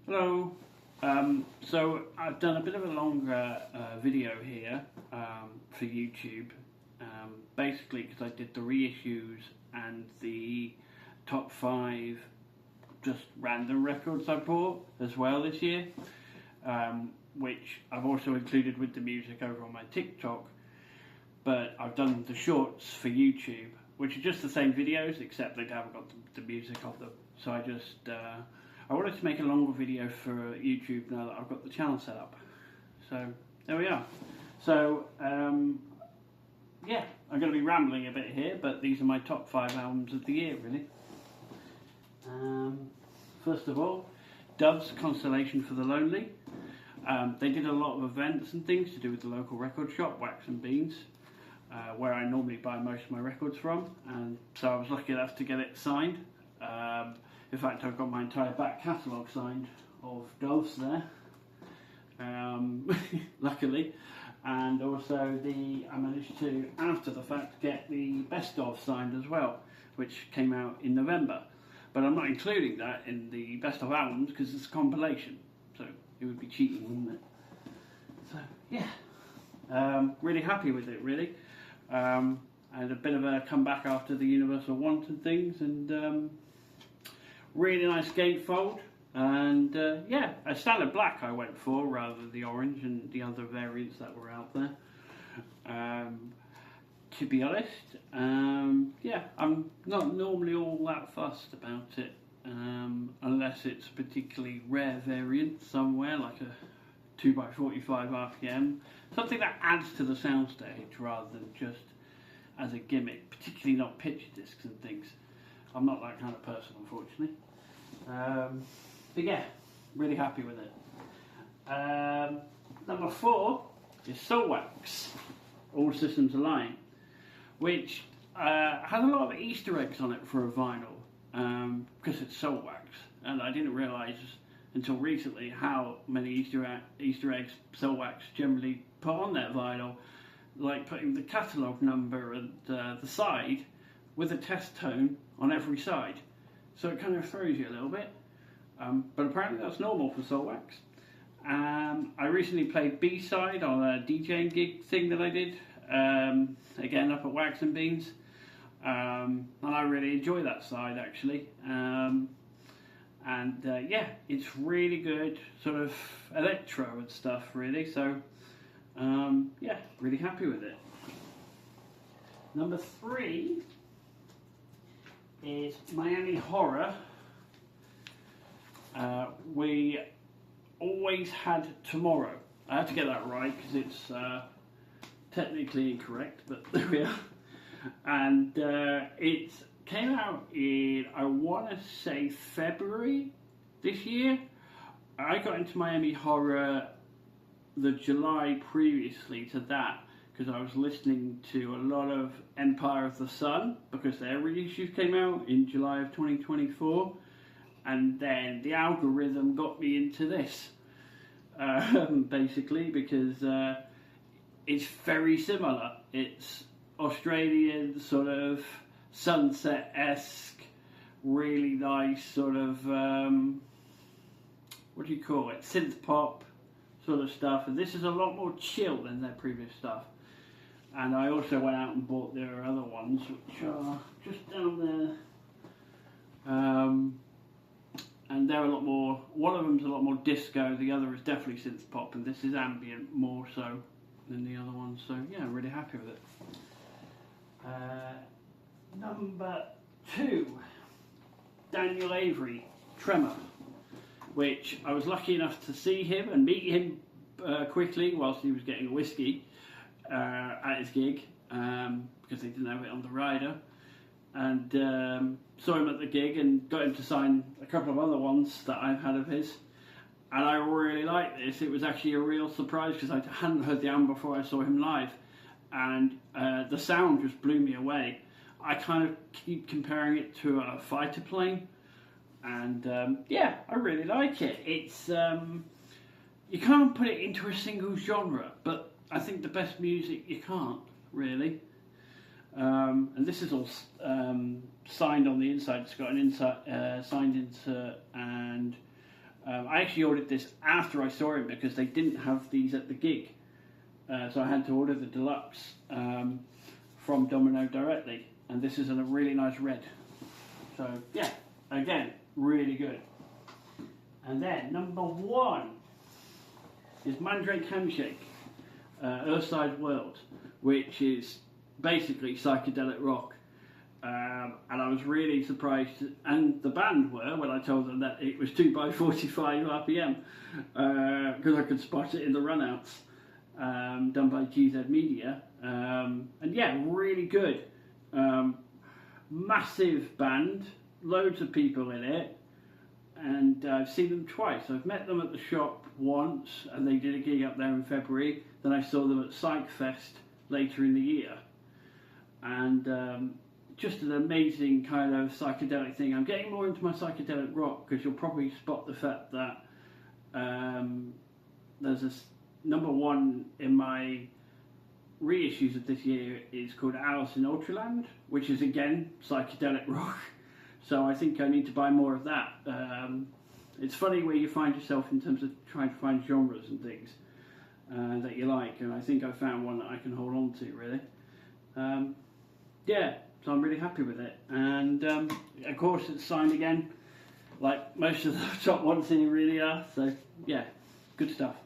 Hello. So I've done a bit of a longer video here for YouTube, basically because I did the reissues and the top 5 just random records I bought as well this year, which I've also included with the music over on my TikTok. But I've done the shorts for YouTube, which are just the same videos except they haven't got the music of them. So I wanted to make a longer video for YouTube now that I've got the channel set up. So there we are. So yeah, I'm going to be rambling a bit here, but these are my top 5 albums of the year, really. First of all, Dove's Constellation for the Lonely. They did a lot of events and things to do with the local record shop, Wax and Beans, where I normally buy most of my records from, and so I was lucky enough to get it signed. In fact, I've got my entire back catalogue signed of Dove's there, luckily, and also I managed to, after the fact, get the Best Of signed as well, which came out in November. But I'm not including that in the Best Of albums because it's a compilation, so it would be cheating, wouldn't it? So yeah, really happy with it, really. I had a bit of a comeback after the Universal Wanted things, and really nice gatefold, and yeah, a standard black I went for rather than the orange and the other variants that were out there. To be honest, yeah, I'm not normally all that fussed about it, unless it's a particularly rare variant somewhere, like a 2x45 RPM, something that adds to the soundstage rather than just as a gimmick, particularly not picture discs and things. I'm not that kind of person, unfortunately. But yeah, really happy with it. Number 4 is Soulwax, All Systems Align, which has a lot of Easter eggs on it for a vinyl, because it's Soulwax, and I didn't realise until recently how many Easter eggs Soulwax generally put on their vinyl, like putting the catalogue number and the side with a test tone on every side. So it kind of throws you a little bit, but apparently that's normal for Soulwax. I recently played B-side on a DJing gig thing that I did, again up at Wax and Beans, and I really enjoy that side actually. Yeah, it's really good sort of electro and stuff really, so yeah, really happy with it. Number 3 is Miami Horror. We always had tomorrow. I had to get that right because it's technically incorrect, but there we are. And it came out in, I want to say, February this year. I got into Miami Horror the July previously to that, because I was listening to a lot of Empire of the Sun, because their reissues came out in July of 2024, and then the algorithm got me into this, basically, because it's very similar. It's Australian sort of sunset-esque, really nice sort of, what do you call it, synth pop sort of stuff, and this is a lot more chill than their previous stuff. And I also went out and bought their other ones, which are just down there, and they're a lot more, one of them's a lot more disco, the other is definitely synth pop, and this is ambient more so than the other one, so yeah, I'm really happy with it. Number 2, Daniel Avery, Tremor, which I was lucky enough to see him and meet him quickly whilst he was getting a whiskey at his gig, because they didn't have it on the rider, and saw him at the gig and got him to sign a couple of other ones that I've had of his, and I really liked this. It was actually a real surprise because I hadn't heard the album before I saw him live, and the sound just blew me away. I kind of keep comparing it to a fighter plane, and yeah, I really like it. It's you can't put it into a single genre, but I think the best music you can't really. And this is all signed on the inside. It's got an inside signed insert and I actually ordered this after I saw him because they didn't have these at the gig. So I had to order the deluxe from Domino directly. And this is in a really nice red. So yeah, again, really good. And then number 1 is Mandrake Handshake, Earthside World, which is basically psychedelic rock. And I was really surprised, and the band were, when I told them that it was 2x45 RPM, because I could spot it in the runouts, done by GZ Media. And yeah, really good. Massive band, loads of people in it, and I've seen them twice. I've met them at the shop once, and they did a gig up there in February. Then I saw them at Psych Fest later in the year, and just an amazing kind of psychedelic thing. I'm getting more into my psychedelic rock because you'll probably spot the fact that there's this number 1 in my reissues of this year is called Alice in Ultraland, which is again psychedelic rock. So I think I need to buy more of that. It's funny where you find yourself in terms of trying to find genres and things that you like, and I think I found one that I can hold on to, really. Yeah, so I'm really happy with it. And of course it's signed again, like most of the top ones here really are. So yeah, good stuff.